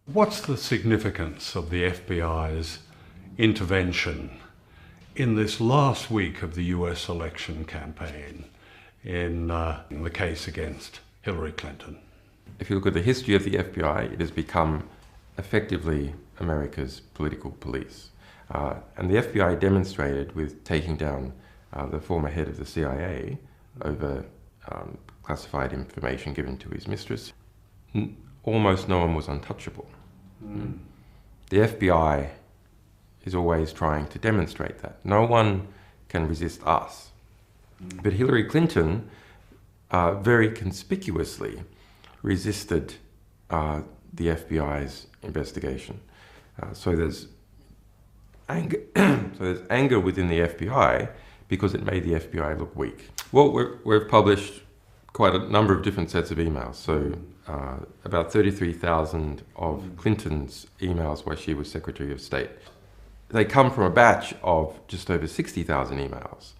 What's the significance of the FBI's intervention in this last week of the US election campaign in the case against Hillary Clinton? If you look at the history of the FBI, it has become effectively America's political police. And the FBI demonstrated with taking down the former head of the CIA over classified information given to his mistress. Almost no one was untouchable. The FBI is always trying to demonstrate that. No one can resist us. But Hillary Clinton very conspicuously resisted the FBI's investigation. So there's anger within the FBI because it made the FBI look weak. Well, we've published quite a number of different sets of emails. So about 33,000 of Clinton's emails while she was Secretary of State. They come from a batch of just over 60,000 emails.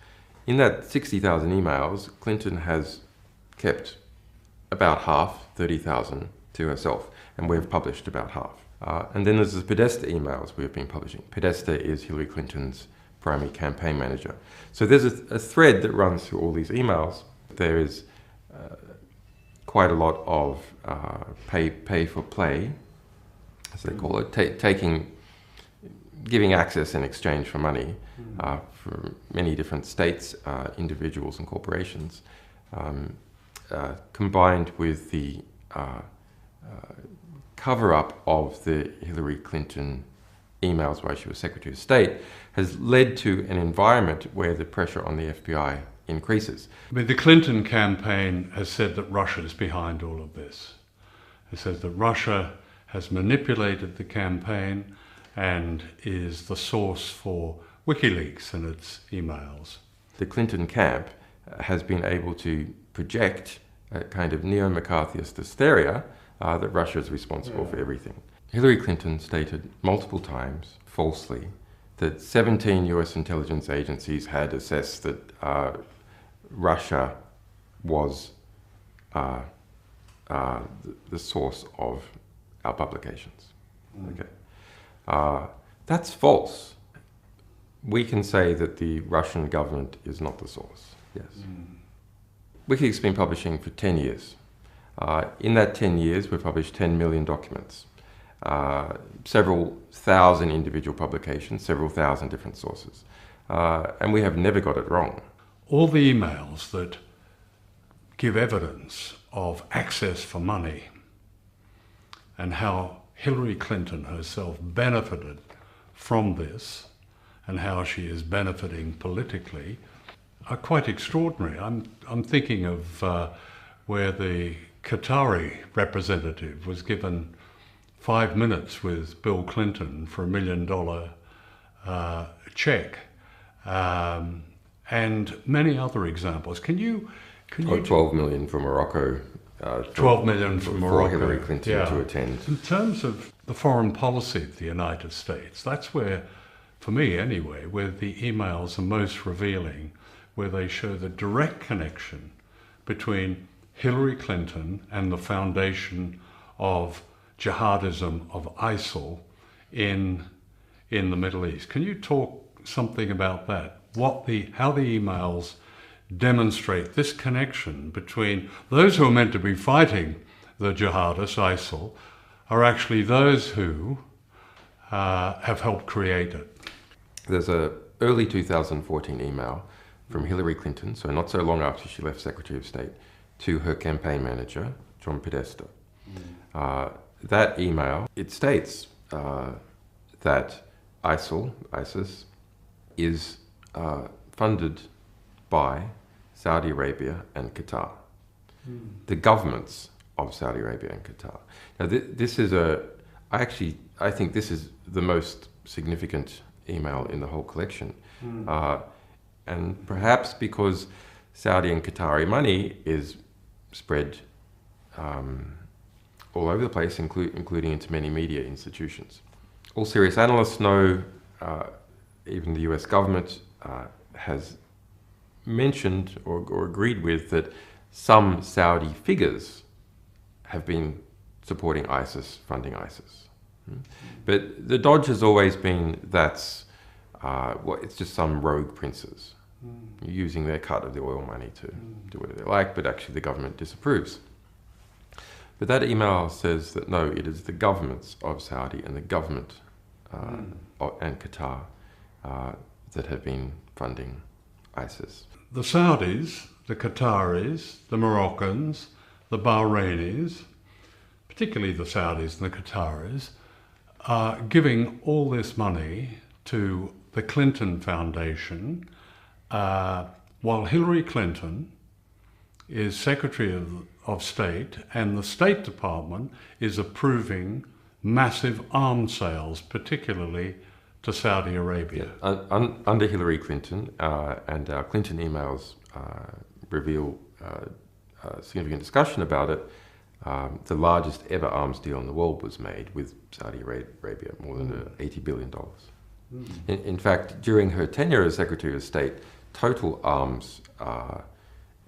In that 60,000 emails, Clinton has kept about half, 30,000, to herself, and we've published about half. And then there's the Podesta emails we've been publishing. Podesta is Hillary Clinton's primary campaign manager. So there's a thread that runs through all these emails. There is quite a lot of pay for play, as they call it, giving access in exchange for money for many different states, individuals and corporations, combined with the cover-up of the Hillary Clinton emails while she was Secretary of State, has led to an environment where the pressure on the FBI increases. I mean, the Clinton campaign has said that Russia is behind all of this. It says that Russia has manipulated the campaign and is the source for WikiLeaks and its emails. The Clinton camp has been able to project a kind of neo-McCarthyist hysteria that Russia is responsible for everything. Hillary Clinton stated multiple times, falsely, that 17 US intelligence agencies had assessed that Russia was the source of our publications. Okay. That's false. We can say that the Russian government is not the source, yes. WikiLeaks has been publishing for 10 years. In that 10 years, we've published 10 million documents, several thousand individual publications, several thousand different sources. And we have never got it wrong. All the emails that give evidence of access for money and how Hillary Clinton herself benefited from this and how she is benefiting politically are quite extraordinary. I'm thinking of where the Qatari representative was given 5 minutes with Bill Clinton for $1 million check, and many other examples. Can you 12 million for Morocco. 12 million for Morocco. For Hillary Clinton to attend. In terms of the foreign policy of the United States, that's where, for me anyway, where the emails are most revealing, where they show the direct connection between Hillary Clinton and the foundation of jihadism, of ISIL in the Middle East. Can you talk something about that? How the emails demonstrate this connection between those who are meant to be fighting the jihadists, ISIL, are actually those who have helped create it. There's an early 2014 email from Hillary Clinton, so not so long after she left Secretary of State, to her campaign manager, John Podesta. That email, it states that ISIS, is funded by Saudi Arabia and Qatar, the governments of Saudi Arabia and Qatar. Now, this is I think this is the most significant email in the whole collection. And perhaps because Saudi and Qatari money is spread all over the place, including into many media institutions. All serious analysts know, even the US government has mentioned or agreed with that some Saudi figures have been supporting ISIS, funding ISIS. But the dodge has always been it's just some rogue princes using their cut of the oil money to do whatever they like, but actually the government disapproves. But that email says that no, it is the governments of Saudi and the government and Qatar that have been funding ISIS. The Saudis, the Qataris, the Moroccans, the Bahrainis, particularly the Saudis and the Qataris, are giving all this money to the Clinton Foundation, while Hillary Clinton is Secretary of State, and the State Department is approving massive arms sales, particularly to Saudi Arabia. Under Hillary Clinton, and our Clinton emails reveal significant discussion about it, the largest ever arms deal in the world was made with Saudi Arabia, more than $80 billion. In fact, during her tenure as Secretary of State, total arms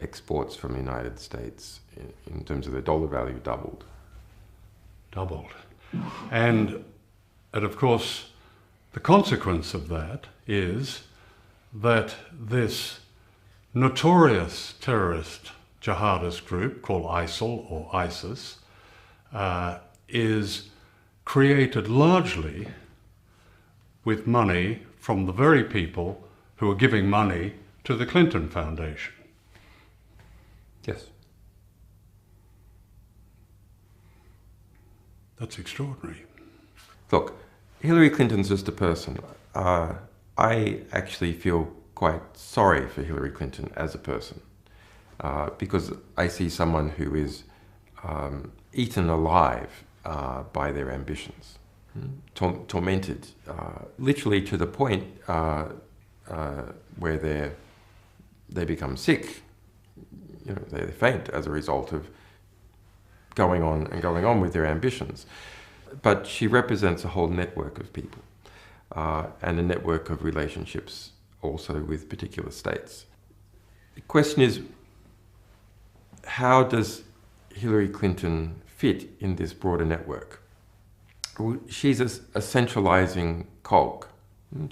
exports from the United States in terms of their dollar value doubled. And of course, the consequence of that is that this notorious terrorist jihadist group called ISIL or ISIS is created largely with money from the very people who are giving money to the Clinton Foundation. Yes. That's extraordinary. Look, Hillary Clinton's just a person. I actually feel quite sorry for Hillary Clinton as a person because I see someone who is eaten alive by their ambitions, tormented, literally to the point where they become sick. You know, they faint as a result of going on with their ambitions. But she represents a whole network of people and a network of relationships also with particular states. The question is, how does Hillary Clinton fit in this broader network? Well, she's a centralizing cog,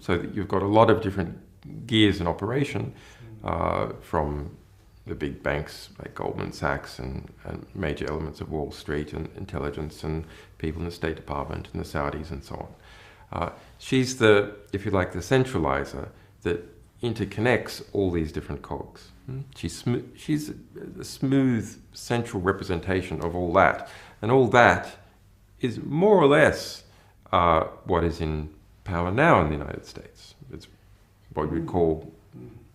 so that you've got a lot of different gears in operation from the big banks like Goldman Sachs and major elements of Wall Street and intelligence and people in the State Department and the Saudis and so on. She's the, if you like, the centralizer that interconnects all these different cogs. She's a smooth central representation of all that. And all that is more or less what is in power now in the United States. It's what we call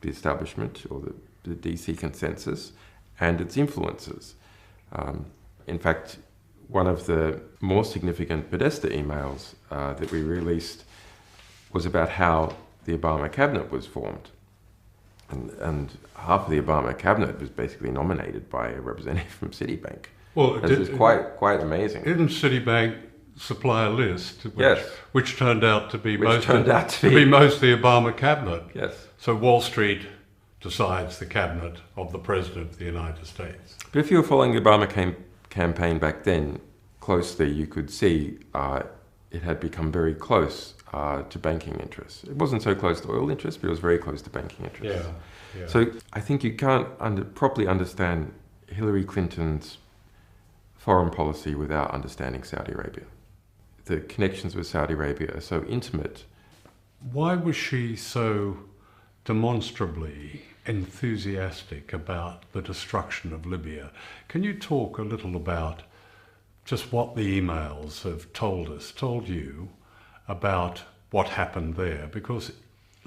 the establishment or the DC consensus and its influences. In fact, one of the more significant Podesta emails that we released was about how the Obama cabinet was formed. And half of the Obama cabinet was basically nominated by a representative from Citibank. Well, it's quite amazing. Didn't Citibank supply a list which turned out to be most of the Obama cabinet? Yes. So Wall Street decides the cabinet of the President of the United States. But if you were following the Obama campaign back then closely, you could see it had become very close to banking interests. It wasn't so close to oil interests, but it was very close to banking interests. Yeah. So I think you can't properly understand Hillary Clinton's foreign policy without understanding Saudi Arabia. The connections with Saudi Arabia are so intimate. Why was she so demonstrably enthusiastic about the destruction of Libya? Can you talk a little about just what the emails have told you about what happened there? Because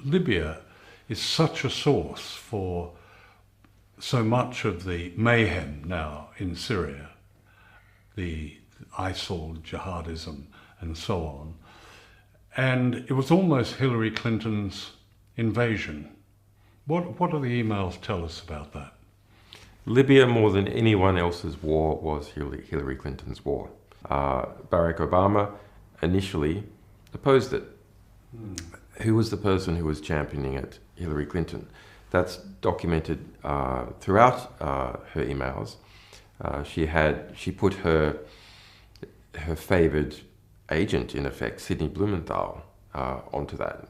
Libya is such a source for so much of the mayhem now in Syria, the ISIL, jihadism, and so on. And it was almost Hillary Clinton's invasion. What do the emails tell us about that? Libya, more than anyone else's war, was Hillary Clinton's war. Barack Obama initially opposed it. Who was the person who was championing it? Hillary Clinton. That's documented throughout her emails. She put her favoured agent, in effect, Sidney Blumenthal, onto that.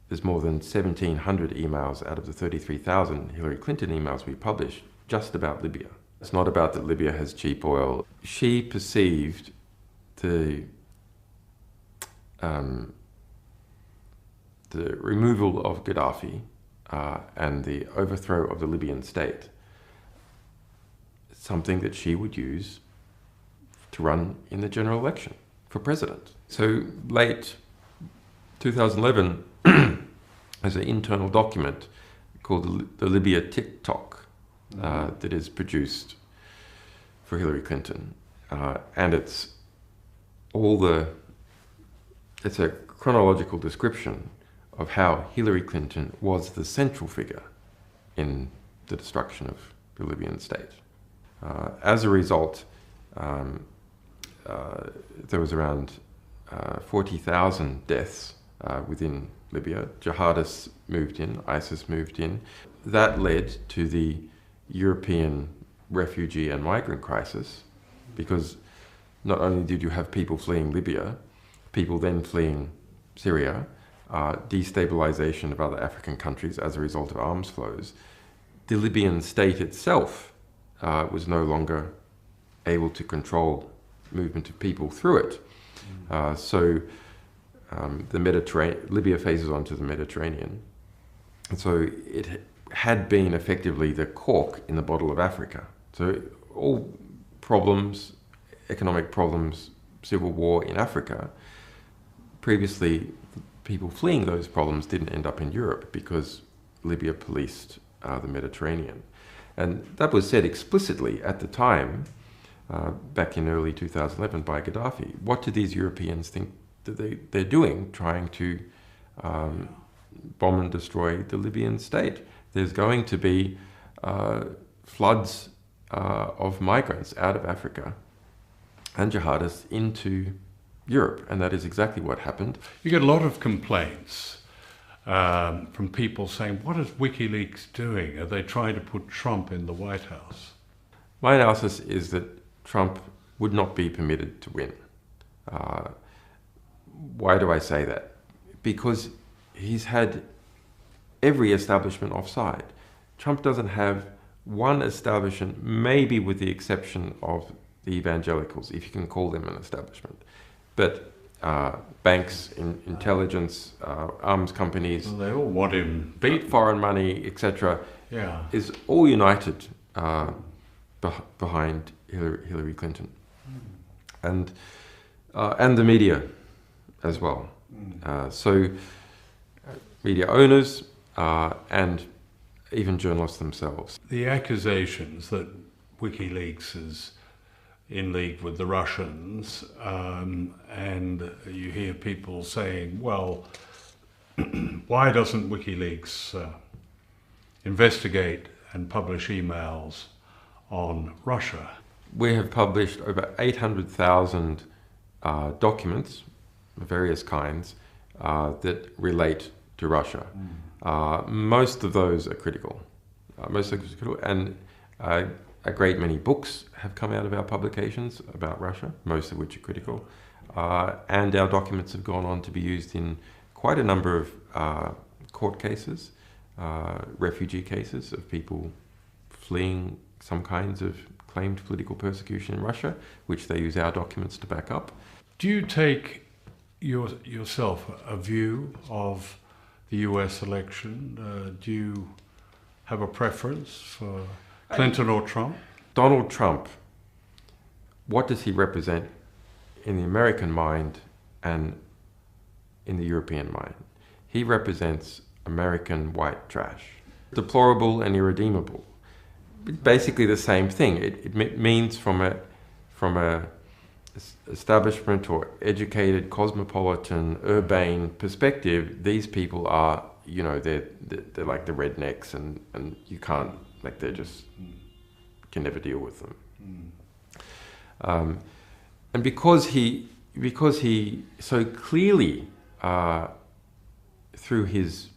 There's more than 1,700 emails out of the 33,000 Hillary Clinton emails we published just about Libya. It's not about that Libya has cheap oil. She perceived the removal of Gaddafi and the overthrow of the Libyan state, something that she would use to run in the general election for president. So late 2011, there's an internal document called the Libya TikTok that is produced for Hillary Clinton, and it's a chronological description of how Hillary Clinton was the central figure in the destruction of the Libyan state. As a result, there was around 40,000 deaths within Libya. Jihadists moved in, ISIS moved in. That led to the European refugee and migrant crisis, because not only did you have people fleeing Libya, people then fleeing Syria, destabilization of other African countries as a result of arms flows. The Libyan state itself was no longer able to control movement of people through it. So Libya faces onto the Mediterranean. And so it had been effectively the cork in the bottle of Africa. So all problems, economic problems, civil war in Africa, previously people fleeing those problems didn't end up in Europe because Libya policed the Mediterranean. And that was said explicitly at the time, back in early 2011 by Gaddafi. What do these Europeans think that they're doing, trying to bomb and destroy the Libyan state? There's going to be floods of migrants out of Africa and jihadists into Europe, and that is exactly what happened. You get a lot of complaints from people saying, what is WikiLeaks doing? Are they trying to put Trump in the White House? My analysis is that Trump would not be permitted to win. Why do I say that? Because he's had every establishment offside. Trump doesn't have one establishment, maybe with the exception of the evangelicals, if you can call them an establishment. But banks, intelligence, arms companies, well, they all want him beat, foreign money, etc., is all united behind Hillary Clinton, and the media as well. So media owners and even journalists themselves. The accusations that WikiLeaks is in league with the Russians, and you hear people saying, well, why doesn't WikiLeaks investigate and publish emails on Russia? We have published over 800,000 documents of various kinds that relate to Russia. Most of those are critical. And a great many books have come out of our publications about Russia, most of which are critical. And our documents have gone on to be used in quite a number of court cases, refugee cases of people fleeing some kinds of claimed political persecution in Russia, which they use our documents to back up. Do you take yourself a view of the US election? Do you have a preference for Clinton or Trump? Donald Trump, what does he represent in the American mind and in the European mind? He represents American white trash. Deplorable and irredeemable. Basically the same thing. It means from a establishment or educated, cosmopolitan, urbane perspective, these people are, they're like the rednecks, and you can't, like, they're just, can never deal with them. And because he so clearly, through his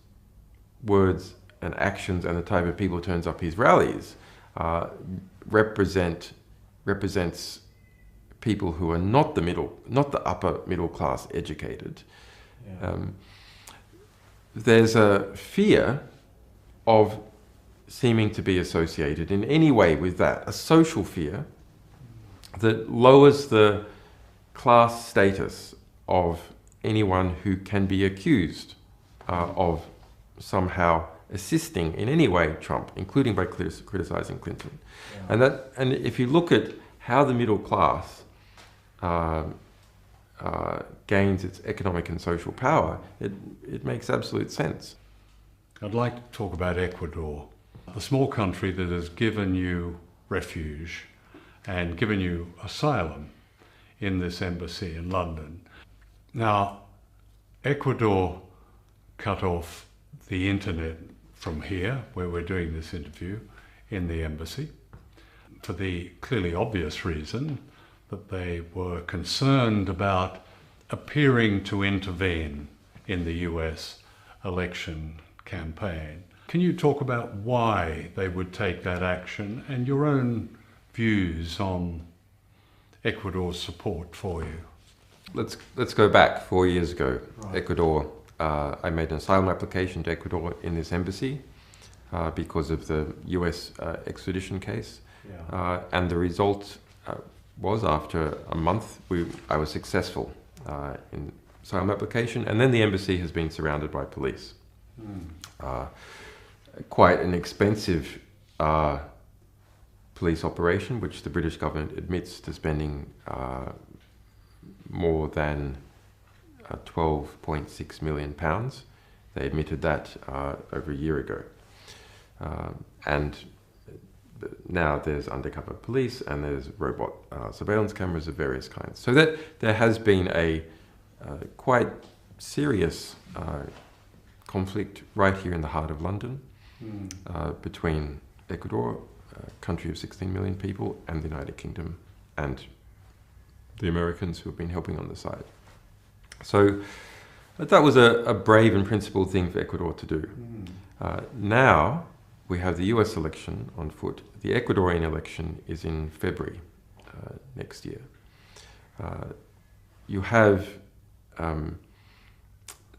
words and actions and the type of people who turns up his rallies, represents people who are not the upper middle class educated, there's a fear of seeming to be associated in any way with that, a social fear that lowers the class status of anyone who can be accused of somehow assisting in any way Trump, including by criticizing Clinton. Yeah. And if you look at how the middle class gains its economic and social power, it makes absolute sense. I'd like to talk about Ecuador, the small country that has given you refuge and given you asylum in this embassy in London. Now, Ecuador cut off the internet from here, where we're doing this interview, in the embassy, for the clearly obvious reason that they were concerned about appearing to intervene in the US election campaign. Can you talk about why they would take that action and your own views on Ecuador's support for you? Let's go back 4 years ago. Right. Ecuador, I made an asylum application to Ecuador in this embassy because of the US extradition case. Yeah. And the result was, after a month, I was successful in asylum application, and then the embassy has been surrounded by police. Quite an expensive police operation, which the British government admits to spending more than £12.6 million. They admitted that over a year ago. And now there's undercover police and there's robot surveillance cameras of various kinds. So that there has been a quite serious conflict right here in the heart of London between Ecuador, a country of 16 million people, and the United Kingdom and the Americans who have been helping on the side. So that was a brave and principled thing for Ecuador to do. Now we have the US election on foot. The Ecuadorian election is in February next year. You have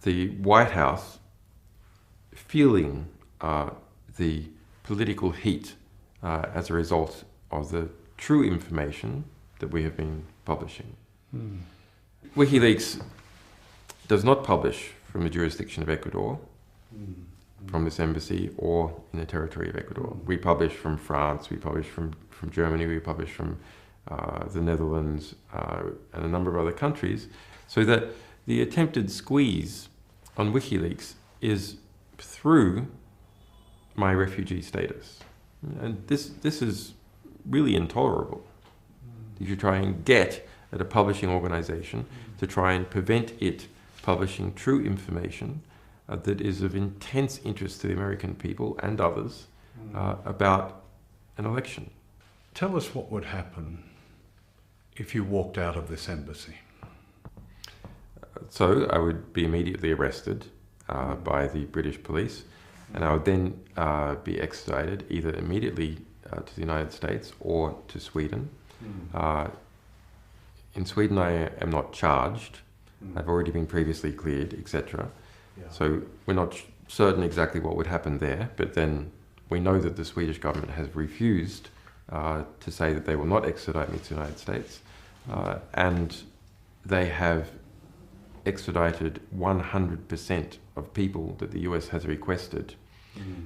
the White House feeling the political heat as a result of the true information that we have been publishing. WikiLeaks does not publish from the jurisdiction of Ecuador, from this embassy, or in the territory of Ecuador. We publish from France, we publish from Germany, we publish from the Netherlands, and a number of other countries, so that the attempted squeeze on WikiLeaks is through my refugee status. And this is really intolerable. If you try and get at a publishing organization to try and prevent it publishing true information that is of intense interest to the American people and others about an election. Tell us what would happen if you walked out of this embassy. So I would be immediately arrested by the British police, and I would then be extradited either immediately to the United States or to Sweden. In Sweden I am not charged. I've already been previously cleared, etc. Yeah. So we're not certain exactly what would happen there, but then we know that the Swedish government has refused to say that they will not extradite me to the United States, and they have extradited 100% of people that the US has requested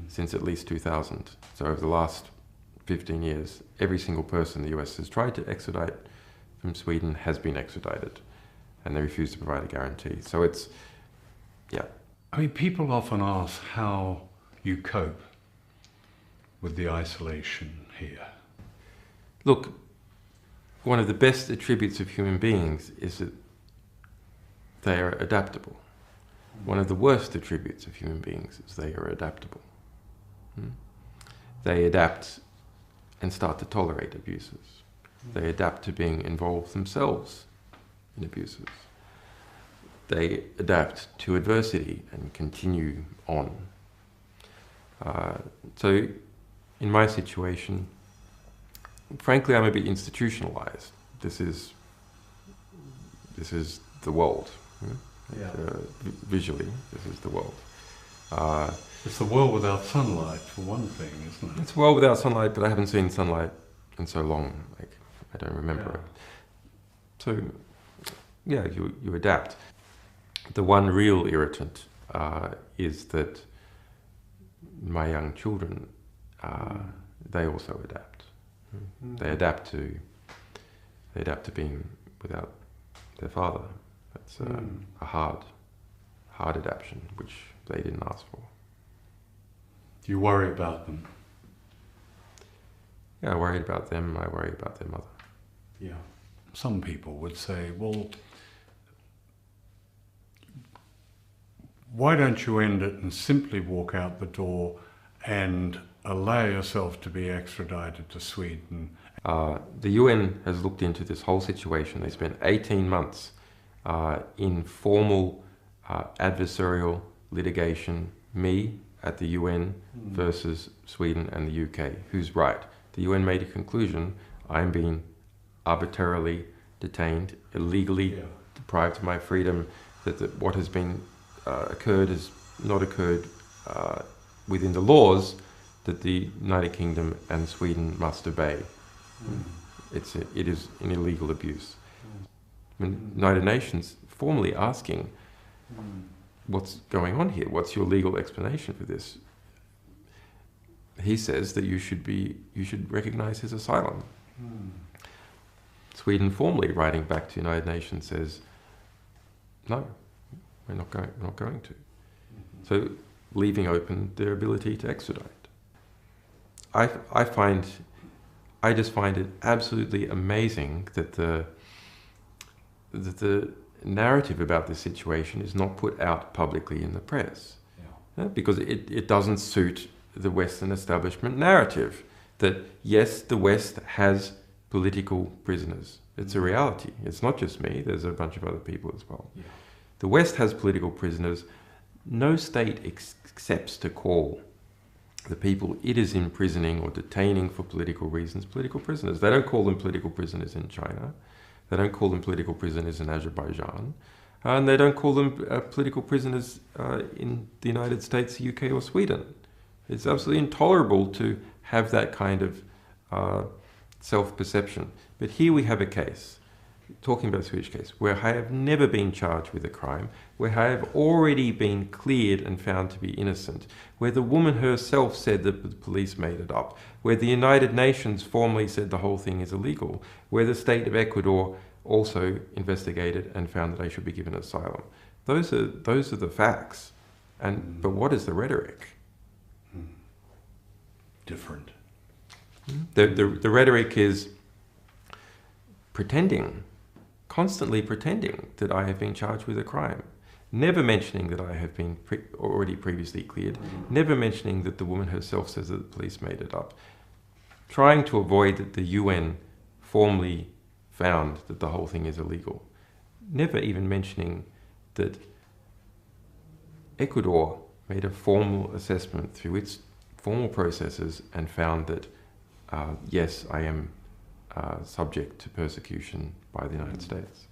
since at least 2000. So over the last 15 years, every single person the US has tried to extradite from Sweden has been extradited, and they refuse to provide a guarantee. So it's, yeah. I mean, people often ask how you cope with the isolation here. Look, one of the best attributes of human beings is that they are adaptable. One of the worst attributes of human beings is they are adaptable. They adapt and start to tolerate abuses. They adapt to being involved themselves in abuses. They adapt to adversity and continue on. So in my situation, frankly, I'm a bit institutionalized. This is this is the world. Yeah. Visually, this is the world. It's the world without sunlight, for one thing, isn't it? It's a world without sunlight, but I haven't seen sunlight in so long. Like, I don't remember it. So, yeah, you adapt. The one real irritant is that my young children, they also adapt. They adapt to being without their father. That's a hard adaptation, which they didn't ask for. Do you worry about them? Yeah, I worry about them. I worry about their mother. Yeah. Some people would say, well, why don't you end it and simply walk out the door and allow yourself to be extradited to Sweden? The UN has looked into this whole situation. They spent 18 months in formal adversarial litigation, me at the UN versus Sweden and the UK. Who's right? The UN made a conclusion. I'm being arbitrarily detained, illegally deprived of my freedom, that what has been occurred has not occurred within the laws that the United Kingdom and Sweden must obey. It is an illegal abuse. The United Nations formally asking, what's going on here? What's your legal explanation for this? He says that you should recognize his asylum. Sweden formally writing back to the United Nations says, no, we're not going to. So leaving open their ability to extradite. I just find it absolutely amazing that the narrative about this situation is not put out publicly in the press. Because it doesn't suit the Western establishment narrative that, yes, the West has political prisoners. It's a reality. It's not just me. There's a bunch of other people as well. The West has political prisoners. No state accepts to call the people it is imprisoning or detaining for political reasons political prisoners. They don't call them political prisoners in China. They don't call them political prisoners in Azerbaijan. And they don't call them political prisoners in the United States, UK, or Sweden. It's absolutely intolerable to have that kind of self-perception. But here we have a case, talking about the Swedish case, where I have never been charged with a crime, where I have already been cleared and found to be innocent, where the woman herself said that the police made it up, where the United Nations formally said the whole thing is illegal, where the state of Ecuador also investigated and found that I should be given asylum. Those are the facts. But what is the rhetoric? Different. The rhetoric is constantly pretending that I have been charged with a crime, never mentioning that I have been already previously cleared, never mentioning that the woman herself says that the police made it up, trying to avoid that the UN formally found that the whole thing is illegal, never even mentioning that Ecuador made a formal assessment through its formal processes and found that, yes, I am subject to persecution by the United States.